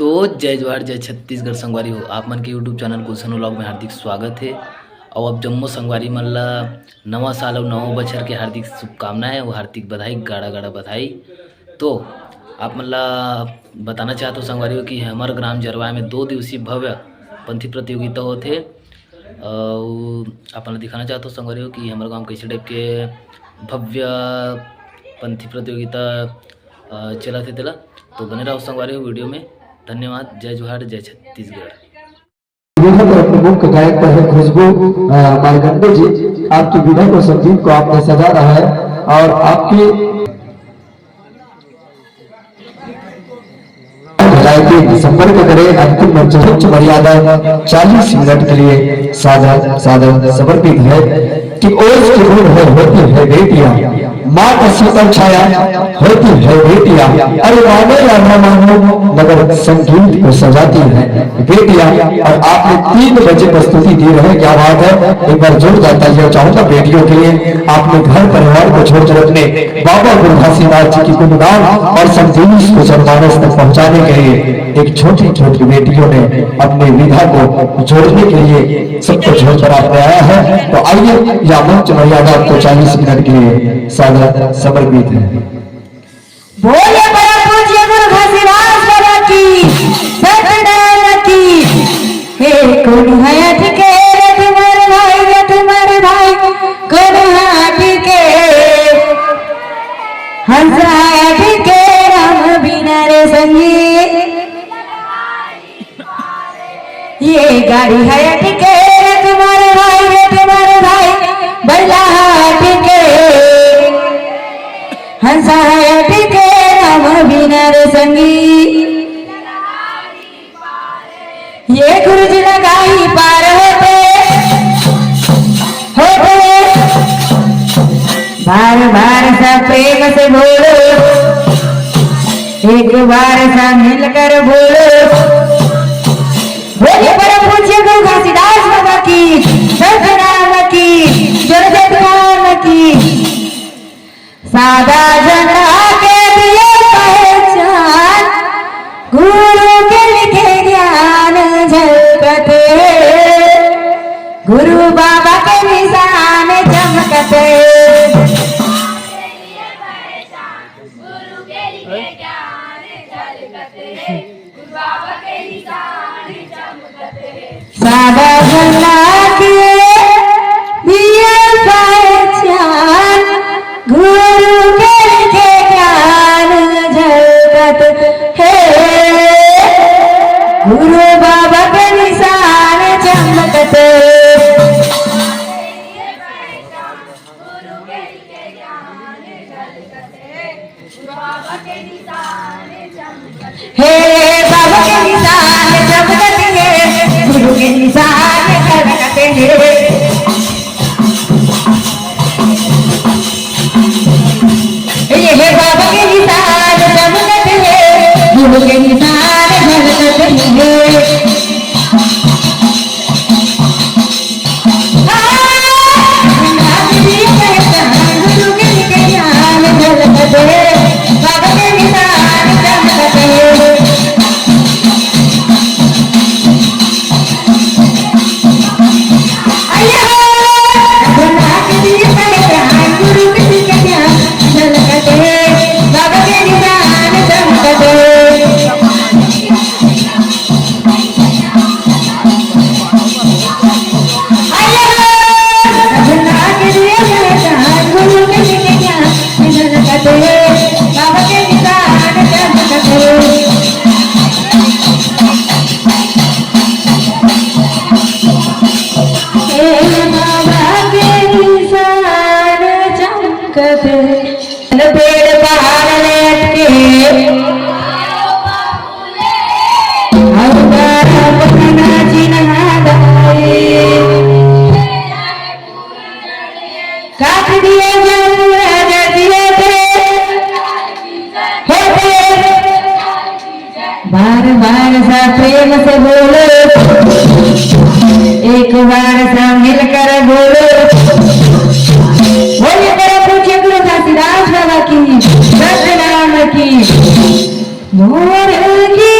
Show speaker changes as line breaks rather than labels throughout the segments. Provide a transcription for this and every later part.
तो जय जवाहर जय छत्तीसगढ़ संगवारी हो आप मन के यूट्यूब चैनल गुलशन व्लॉग में हार्दिक स्वागत है। और अब जम्मो संगवारी मन ला नवा साल और नवा बछर के हार्दिक शुभकामनाएं और हार्दिक बधाई गाड़ा गाड़ा बधाई। तो आप मन ला बताना चाहता हूँ संगवारी हो कि हमारे ग्राम जरवा में 2 दिवसीय भव्य पंथी प्रतियोगिता होते आप मन ला दिखाना चाहता हूँ संगवारी हो कि हमारे गाँव कैसे टाइप के भव्य पंथी प्रतियोगिता चला थे तेला। तो बने रहो संगवारी हो वीडियो में। धन्यवाद। जय जोहार जय छत्तीसगढ़।
प्रमुख गायक पर है खुशबू मारकंडे जी। आपकी विधा को संगीत को आपने सजा रहा है और आपकी संपर्क करें। अंतिम उच्च मर्यादा 40 मिनट के लिए साधन समर्पित है कि ओस की ऋण है होती है बेटियां, माँ का शीतल छाया होती है बेटियां, अरे मानो या न मानो मगर संगीत को सजाती है बेटियां। और आपने 3 बजे प्रस्तुति दी रहे, क्या बात है। एक बार जोर जाता है चाहूंगा बेटियों के लिए आपने घर परिवार को छोड़कर अपने बाबा गुरु घासीदास जी की गुणगान और संदेश को जनमानस तक पहुंचाने के लिए एक छोटी छोटी बेटियों ने अपने विधा को जोड़ने के लिए सबको छोड़कर आपने आया है। तो आइए या मंच मर्यादा आपको 40 मिनट के लिए सादर समर्पित है।
बोले बड़ा पूज्य गुरु घासीदास बाबा की सतनाम की। हे कौन है ठिके तुम्हारे भाई कौन है ठिके हंसा ठिके राम बिना रे संगी। ये गाड़ी है ठिके तुम्हारे भाई बल्ला ठिके हंसा है ठिके राम बिना रे संगी। ये गुरु जी लगाई पार होते बार सा प्रेम से बोलो, एक बार सा मिलकर बोलो। बोले परम पूज्य गुरु घासीदास बाबा की सतनाम की जय की। सादा जना के दिए पहचान गुरु के लिखे ज्ञान झलकते, गुरु बाबा के निशान चमकते। सादा जना के दिए पहचान गुरु के लिखे ज्ञान झलकत है, गुरु बाबा के निशान चमकते। हे बाबा के निशान चमकते हैं, गुरु के निशान झलकते हैं। हे बाबा के निशान चमकते हैं, गुरु के निशान झलकते हैं। गुरु के निशान झलकते हैं, बाबा के निशान चमकते हैं। पेड़ पहाड़ लटके काट दिए बार सा प्रेम से बोलो, एक बार सा मिलकर बोलो। बोले तेरा पूज्य गुरु घासीदास बाबा की सतनाम की। मोर की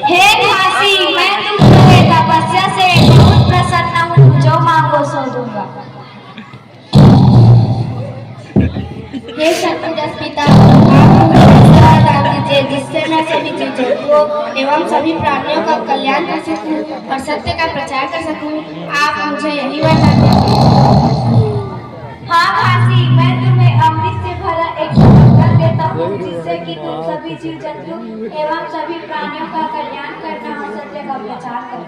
हे काशी, मैं तुम्हारे तपस्या से बहुत प्रसन्न हूँ, जो मांगो सो दूंगा। हे शक्तिधर पिता, आप मुझे ऐसा वरदान दीजिए जिससे मैं सभी जीव जंतुओं एवं सभी प्राणियों का कल्याण कर सकूं और सत्य का प्रचार कर सकूं। आप मुझे यही वरदान दीजिए। हाँ काशी, मैं तुम्हें अमृत से भरा एक संकल्प देता हूँ जिससे कि तुम सभी जीव जंतु एवं सभी प्राणियों का कल्याण करना और सत्य का प्रचार करना।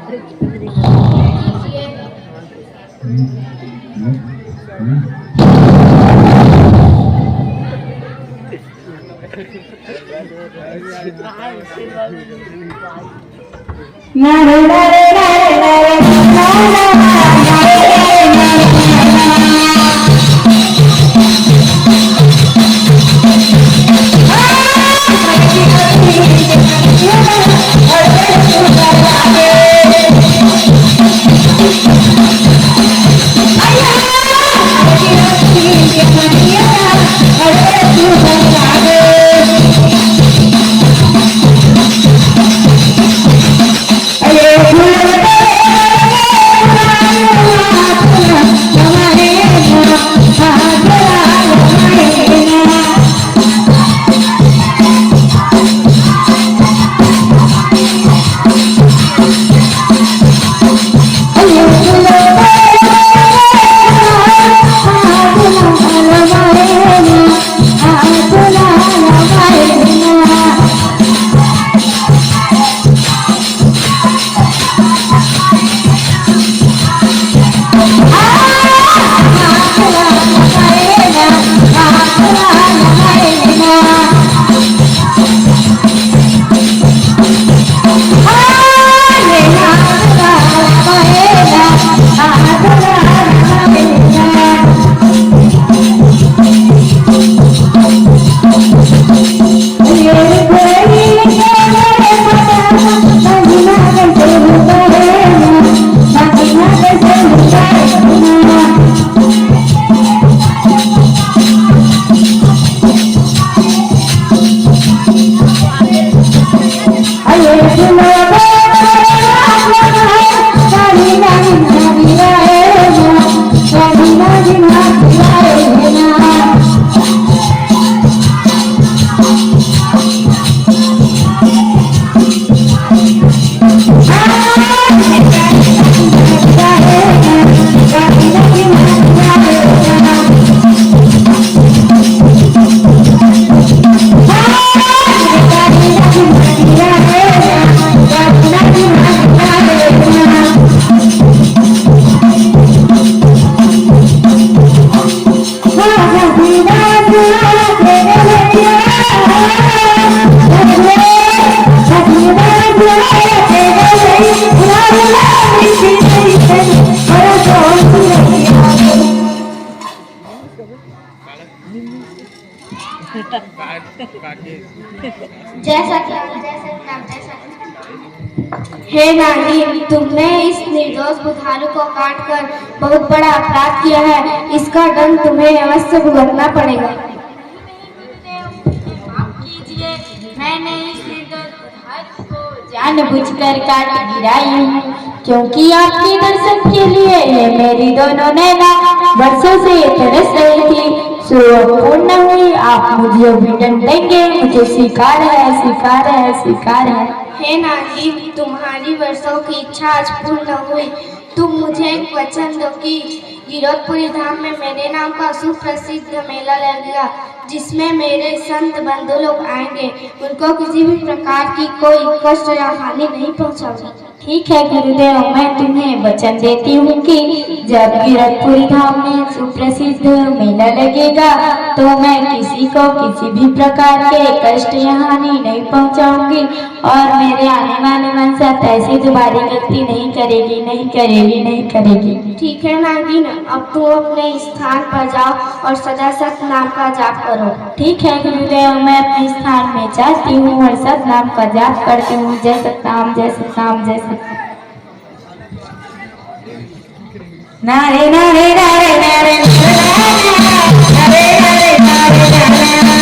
जैसा कि आप हे नागिन, तुमने इस निर्दोष बुधारू को काटकर बहुत बड़ा अपराध किया है। इसका दंड तुम्हें अवश्य भुगतना पड़ेगा।
माफ कीजिए, मैंने इस निर्दोष बुधारू को जानबूझकर काट गिराई हूँ, क्योंकि आपके दर्शन के लिए ये मेरी दोनों नैना वर्षों से तरस रही थी। सो पूर्ण हुई, आप मुझे भी दंड देंगे। मुझे स्वीकार है, स्वीकार है, स्वीकार है।
हे नागिन, तुम्हारी वर्षों की इच्छा आज पूर्ण हुई। तुम मुझे एक वचन दो कि गिरोधपुरी धाम में मेरे नाम का सुप्रसिद्ध मेला लगेगा, जिसमें मेरे संत बंधु लोग आएंगे। उनको किसी भी प्रकार की कोई कष्ट या हानि नहीं पहुंचाऊंगी।
ठीक है गुरुदेव, मैं तुम्हें वचन देती हूँ कि जब गिरधपुरी धाम में सुप्रसिद्ध मेला लगेगा तो मैं किसी को किसी भी प्रकार के कष्ट या हानि नहीं पहुँचाऊंगी, और मेरे आने वाले वंशज ऐसी दोबारा गलती नहीं करेगी, नहीं करेगी, नहीं करेगी।
ठीक है नागिन, अब तुम अपने स्थान पर जाओ और सदा सत नाम का जाप करो।
ठीक है गुरुदेव, मैं अपने स्थान में जाती हूँ और सत नाम का जाप करती हूँ। जय सतनाम, जय सतनाम, जय सतनाम। नारे नारे नारे नारे नारे नारे नारे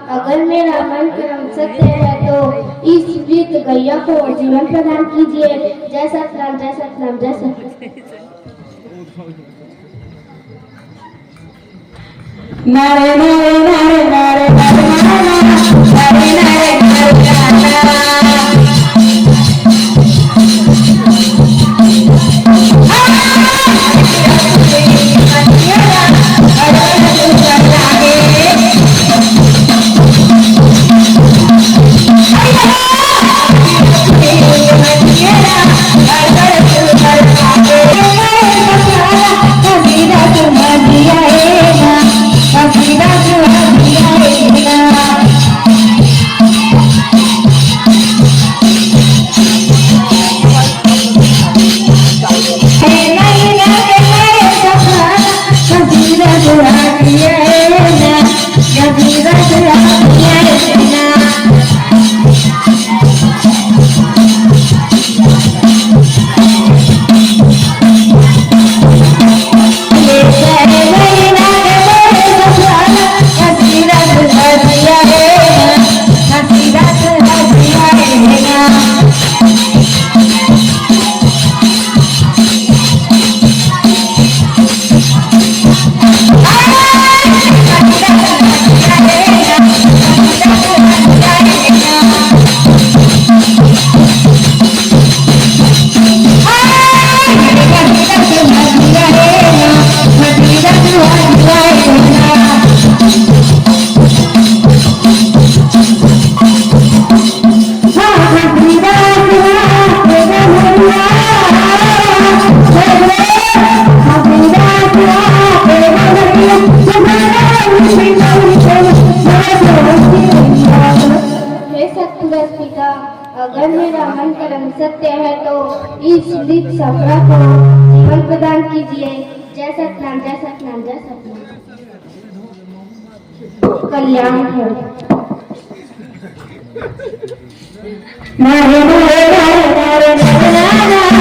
अगर मेरा मन कर्म सत्य है तो इस वृद्ध गैया को जीवन प्रदान कीजिए। जय सतनाम, जय सतनाम, जय सतनाम।
नारे नारे नारे नारे नारे नारे नारे Yeah.
वचन सत्य है तो इस मृत सभा को जीवन प्रदान कीजिए। जय सतनाम, जय सतनाम, जय सतनाम। कल्याण हो।
नारे नारे नारे नारे नारे नारे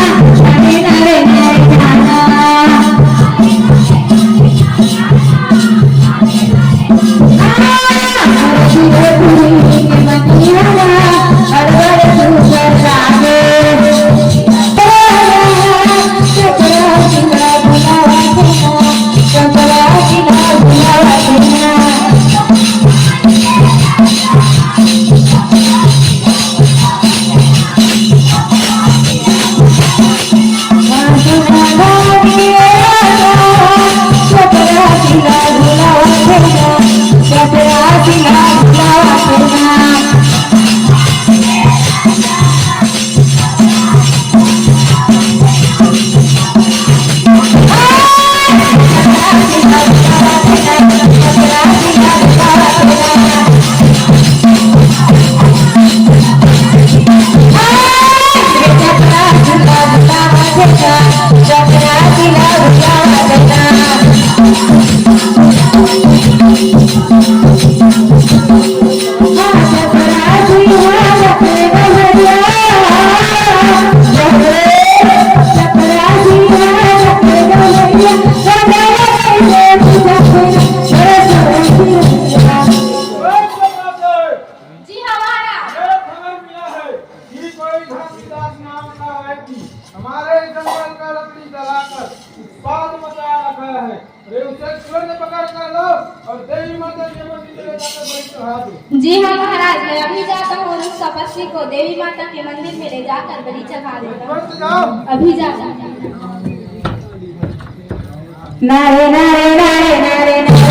हमारे जंगल का लकड़ी जलाकर उत्पाद मचा रखा है। रे उसे तुरंत पकड़ कर लो और देवी माता के मंदिर ले जाकर बलि चढ़ा दो।
जी हाँ महाराज, मैं अभी जाता हूँ और उस तपस्वी को देवी माता के मंदिर में ले जाकर बलि चढ़ा देता हूँ।
तुरंत जाओ।
अभी जाता हूँ।
नारे नारे नारे नारे नारे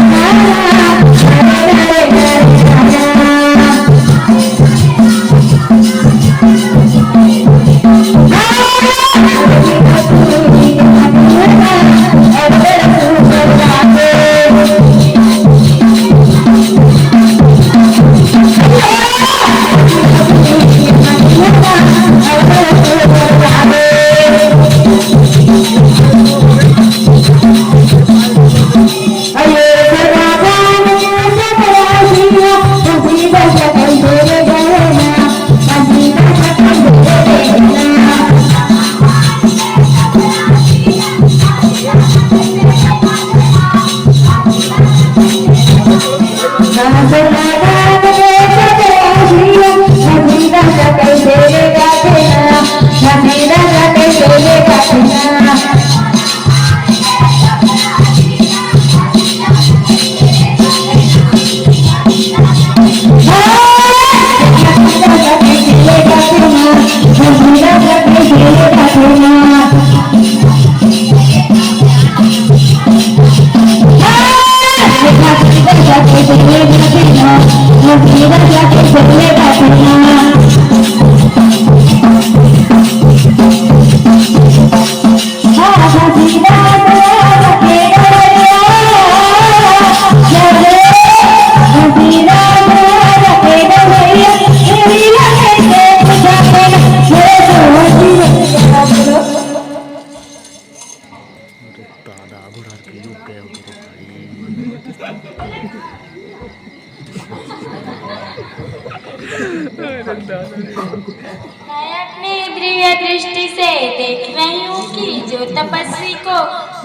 मैं अपनी दिव्य दृष्टि से देख रही हूँ कि जो तपस्वी को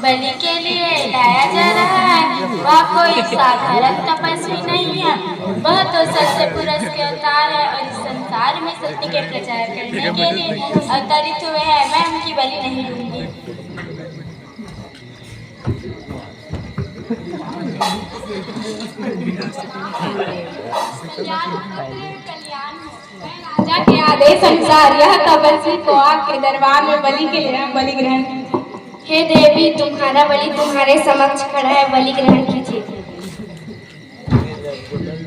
बलि के लिए लाया जा रहा है वह कोई साधारण तपस्वी नहीं है। वह तो सत्य पुरुष के अवतार है और इस संसार में सत्य के प्रचार करने के लिए अवतरित हुए हैं। मैं उनकी बलि नहीं लूंगी।
राजा के आदेश अनुसार यह तपस्वी को आपके दरबार में बलि के लिए बलि ग्रहण।
हे देवी, तुम्हारा बलि तुम्हारे समक्ष खड़ा है, बलि ग्रहण कीजिए।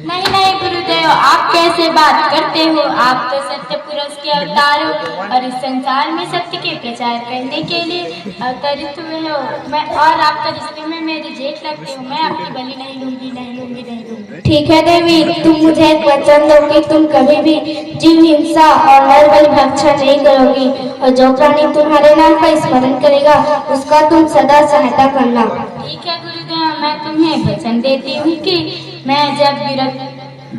नहीं नहीं गुरुदेव, हो, आप कैसे बात करते हो? आप तो सत्य पुरुष के अवतार हो और इस संसार में सत्य के प्रचार करने के लिए अवतरित हुए हो। मैं और आप तो रिश्ते में मेरे जेठ लगते हो। मैं आपकी बलि नहीं लूंगी, नहीं लूंगी, नहीं लूंगी।
ठीक है देवी, तुम मुझे एक वचन दो कि तुम कभी भी जीव हिंसा और नर बलि भक्षण नहीं करोगी और जो प्राणी तुम्हारे नाम का स्मरण करेगा उसका तुम सदा सहायता करना।
ठीक है गुरुदेव, मैं तुम्हें वचन देती हूँ कि मैं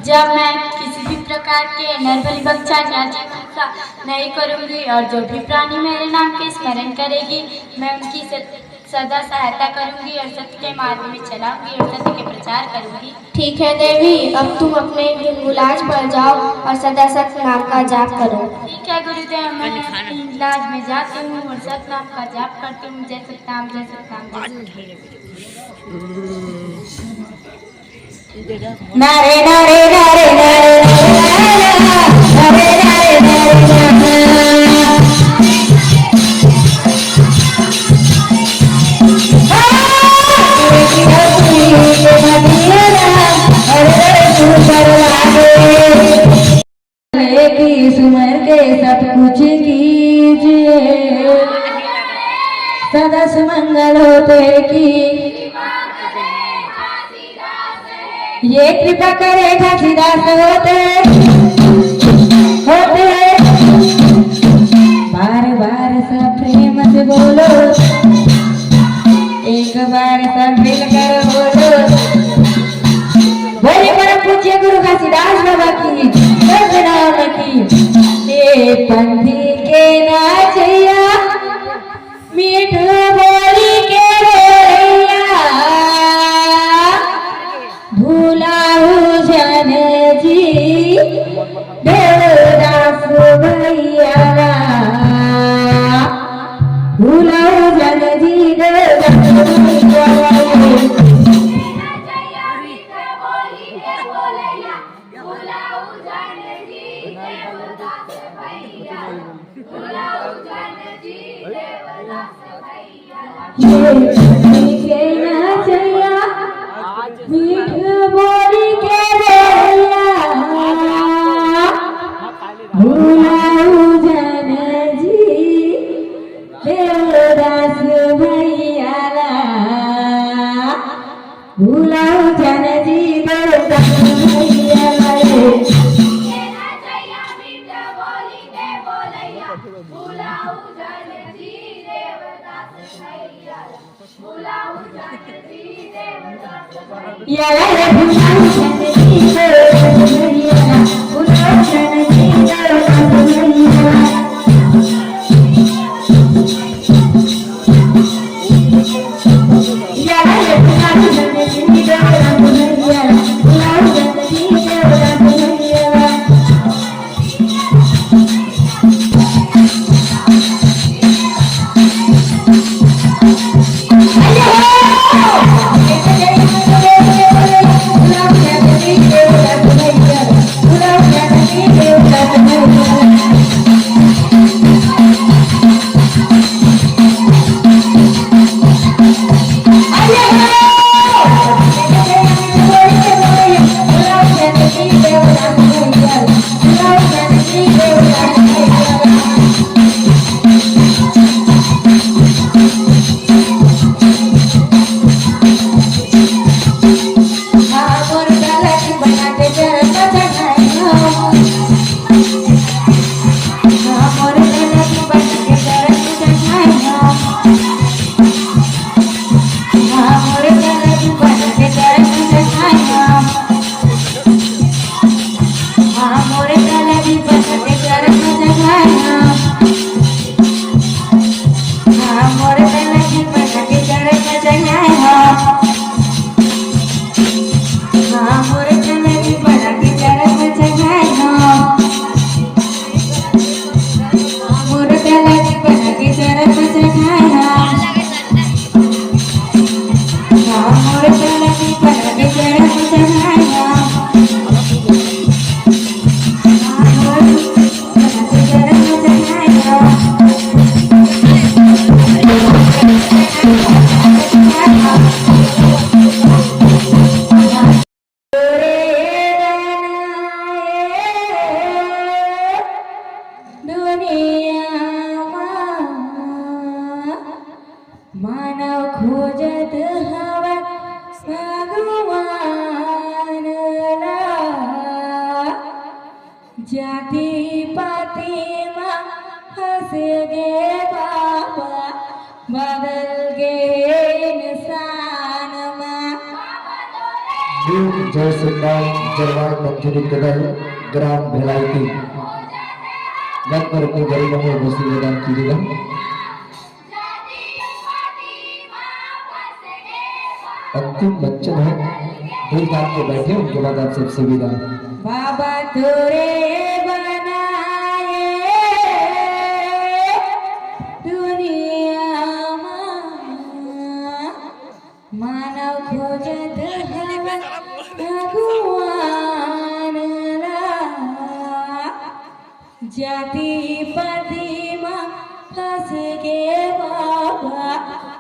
जब मैं किसी भी प्रकार के नरबलि भक्षण या जीव हिंसा नहीं करूँगी और जो भी प्राणी मेरे नाम के स्मरण करेगी मैं उनकी सदा सहायता करूँगी और सत्य के मार्ग में चलाऊंगी और सत्य के प्रचार करूँगी।
ठीक है देवी, अब तुम अपने गुलाज पर जाओ और सदा सत्य नाम का जाप करो।
ठीक है गुरुदेव, मैं अपनी इलाज में जाती हूँ और सत्य नाम का जाप करती हूँ। जय सतनाम, जय सतनाम,
नारे नारे नारे नारे नारे नारे नारे की सुमर के सब कुछ कीजिए, सदा सुमंगल होते की ये कृपा करे घासीदास होते बार बार सब प्रेम से बोलो, एक बार सब मिलकर बोलो। बोले परम पूज्य गुरु घासीदास बाबा की नाम की ये पंथी के नाचैया मीठ बोली के बोलैया भूलाऊ जन जी देवदास भैया भूलाऊ जन जी देवदास भैया। मीठ बोली के बोलिया भूलाऊ जन जी देवदास भैया भूलाऊ जन जी देवदास भैया। यारा भूलाऊ जन जी देवदास भैया भूलाऊ जन जी देवदास भैया। यारा भूलाऊ जन जी देवदास भैया भूलाऊ जन जी देवदास भैया।
न्यू जय श्रीराम जलवान मंत्री कदल ग्राम भेलाइती मन पर अपने गरीबों में वस्तु प्रदान कीजिएगा। अंतिम वचन है, दिल काम के बैठे उनके बाद आप सबसे विदा।
बाबा तोरे बनाए दुनिया मानव खोजत हवा भगवान जाति पति माँ फंस के बाबा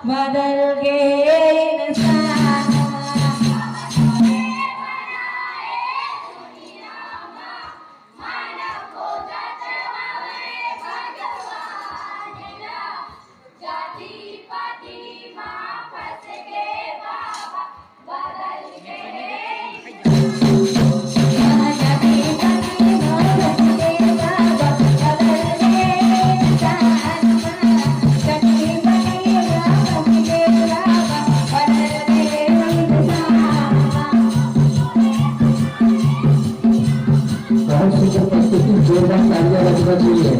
बदल गए इंसान।
बहुत सुंदर प्रस्तुति, जोरदार तालियां बजना चाहिए।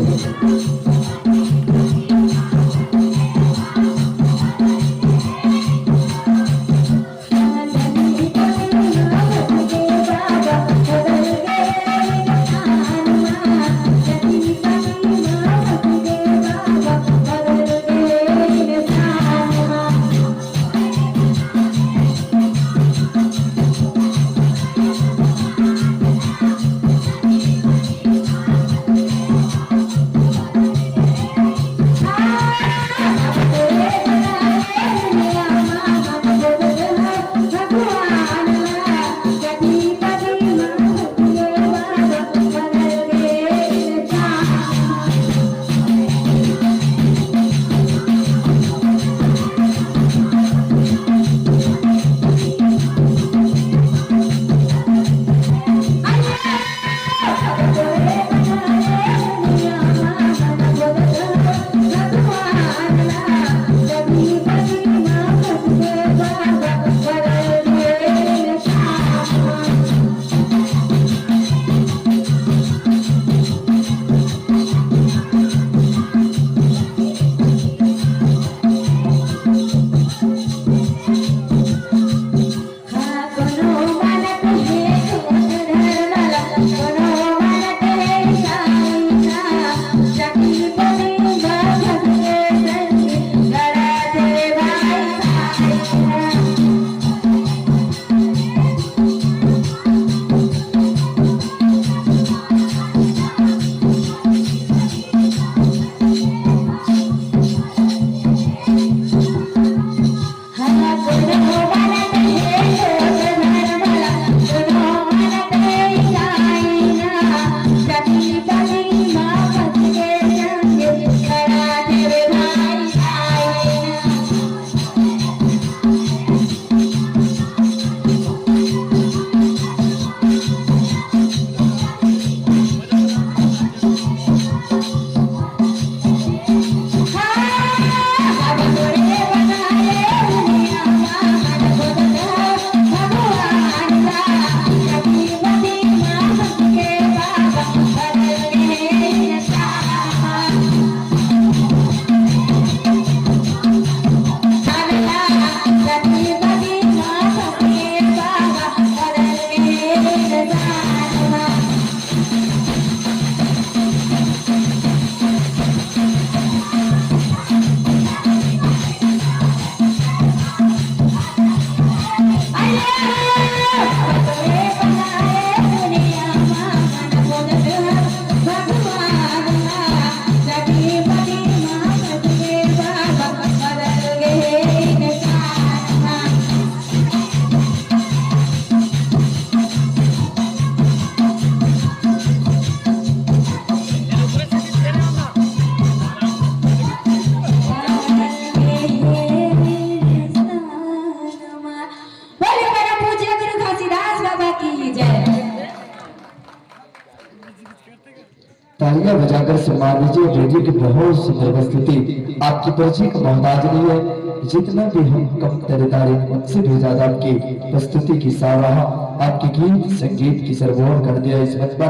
तालियां बजाकर सम्मान दीजिए। रेडियो की बहुत सुंदर प्रस्तुति, आपकी पर्ची का मोहताज नहीं है। जितना भी हम कम दरदारी उनसे भी ज्यादा आपकी प्रस्तुति की सराहा, आपके गीत संगीत की सरबोर कर दिया। इस मंच पर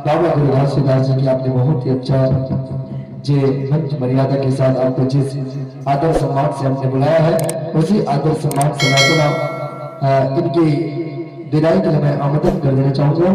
बाबा गुरुदास जी की आपने बहुत ही अच्छा जे मंच मर्यादा के साथ आपको जिस आदर सम्मान से हमने बुलाया है, उसी आदर सम्मान से मैं इनकी विदाई के लिए मैं आमंत्रित कर देना चाहूंगा।